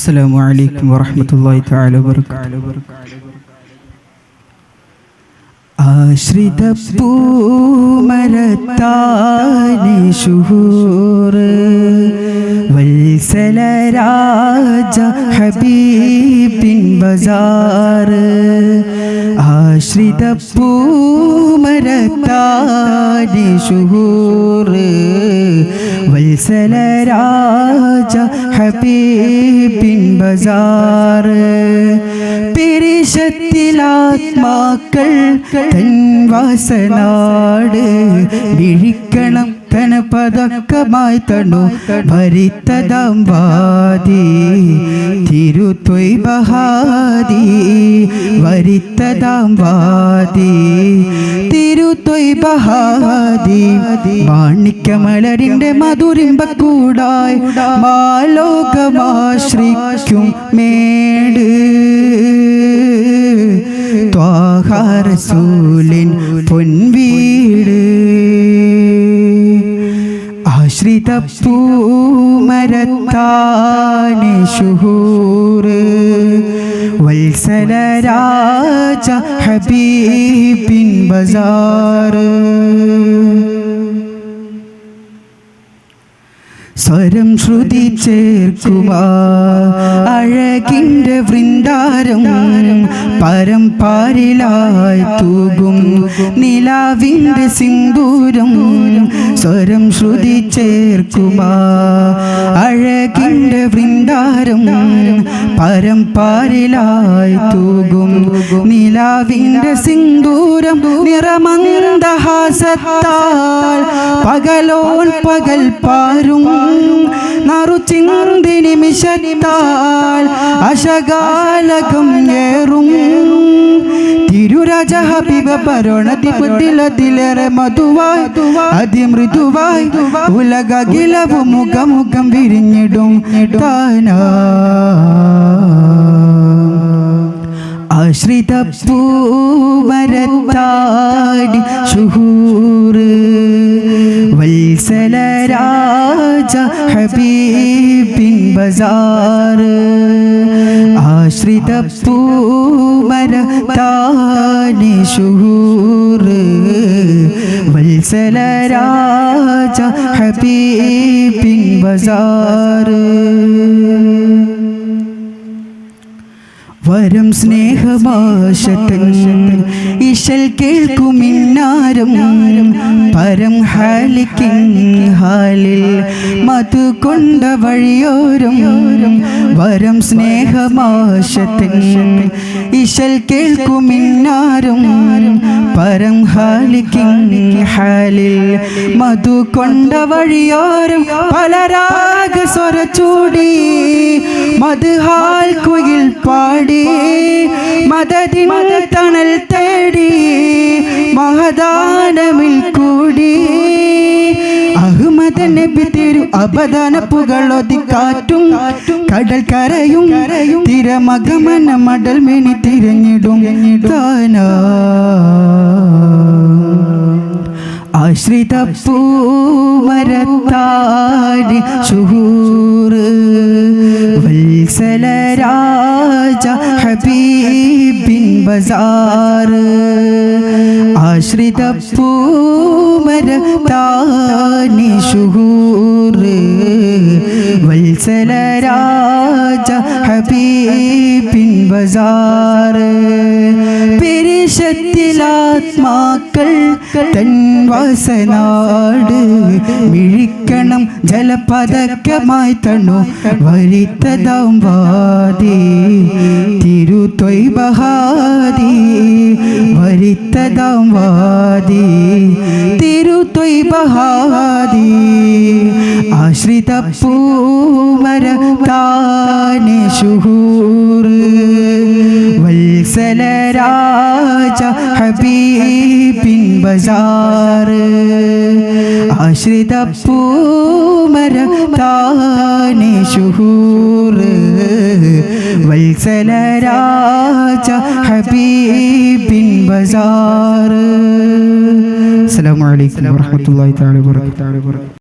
السلام عليكم ورحمة الله تعالى وبركاته. ആശ്രിത പൂമരത്താനി ശുഹൂർ വത്സല രാജ ഹബീബിൻ ബസാർ. ആശ്രിത പൂമരത്താനി ശുഹൂർ വത്സല രാജ ഹബീബിൻ ബസാർ. പിരിശത്തിലാത്മാക്കൾ തൻ വാസനാട് വിഴിക്കണം തനപതക്കമായി തണു ഭരിത്തതാം വാദി തിരുത്വൈബഹാദി വരിത്തതാം വാദി തിരുത്വൈബഹാദി. മാണിക്യമലരിന്റെ മധുരിമ്പക്കൂടായി മാലോകമാശ്രിക്കും മേട് ത്വാഹ റസൂലിൻ പൊൻവീട്. ആശ്രിത പൂമരത്താനി ശുഹൂർ വത്സല രാജ ഹബീബിൻ ബസാർ. സ്വരം ശ്രുതി ചേർക്കുവാ അഴകിൻ്റെ വൃന്ദാരം പരംപാരിലായി തൂകും നിലാവിൻ്റെ സിന്ദൂരം. സ്വരം ശ്രുതി ചേർക്കുവാ അഴകിൻ്റെ വൃന്ദാരം പരംപാരിലായി തൂകും നിലാവിൻ്റെ സിന്ദൂരം. നിറമന്ദഹാസത്താൽ പകലോൻ പകൽ പാരും നറുചിന്തി നിമിഷത്താൽ അശകാലകം ഏറും. തിരുരാജ ഹബീബ പരോണതിലേറെ മധുവായി അതിമൃദുവായി ഉലകിലവും മുഖമുഖം വിരിഞ്ഞിടും താനാ. ആശ്രിത പൂമരത്താനി ശുഹൂർ വത്സല രാജ ഹബീബിൻ ബസാർ. ആശ്രിത പൂമരത്താനി ശുഹൂർ വത്സല രാജ ഹബീബിൻ ബസാർ. വരം സ്നേഹമാശത്തൻ ഇശൽ കേൾക്കുമിന്നാരം പരം ഹാലിക്കിൻ ഹാലിൽ മധു കൊണ്ട വഴിയോരം. വരം സ്നേഹമാശത്തൻ ഇശൽ കേൾക്കുമിന്നാരം പരം ഹാലിക്കിൻ ഹാലിൽ മധു കൊണ്ട വഴിയോരം. പലരാഗ സ്വരച്ചൂടി മധുഹാൽ കുയിൽ പാടി മദദിൻ തണൽ തേടി മഹദാനമിൽ കൂടി. അഹ്മദ് നബി തിരു അബദാന പുകളൊതി കാറ്റും കടൽ കരയും തിരമഗമന മടൽ മെനി തിരഞ്ഞിടും താനാ. ആശ്രിത പൂമരത്താനി ശുഹൂർ വത്സല രാജ ഹബീബിൻ ബസാർ. ആശ്രിത പൂമരത്താനി ശുഹൂർ വത്സല രാജ ഹബീബിൻ ബസാർ. പിരിശത്തിലാത്മാക്കൾ തൻ വാസനാട് മിഴിക്കണം ജലപതക്കമായി തണു വരിത്തതാം വാദി തിരുത്വൈബഹാദി വരിത്തതാം വാദി തിരുത്വൈബഹാദി. ആശ്രിത പൂമരത്താനി ശുഹൂർ വത്സല രാജ ഹബീബിൻ ബസാർ. ആശ്രിത പൂമരത്താനി ശുഹൂർ വത്സല രാജ ഹബീബിൻ ബസാർ. അസ്സലാമു അലൈക്കും വറഹ്മത്തുള്ളാഹി തആല വബറകാതുഹു.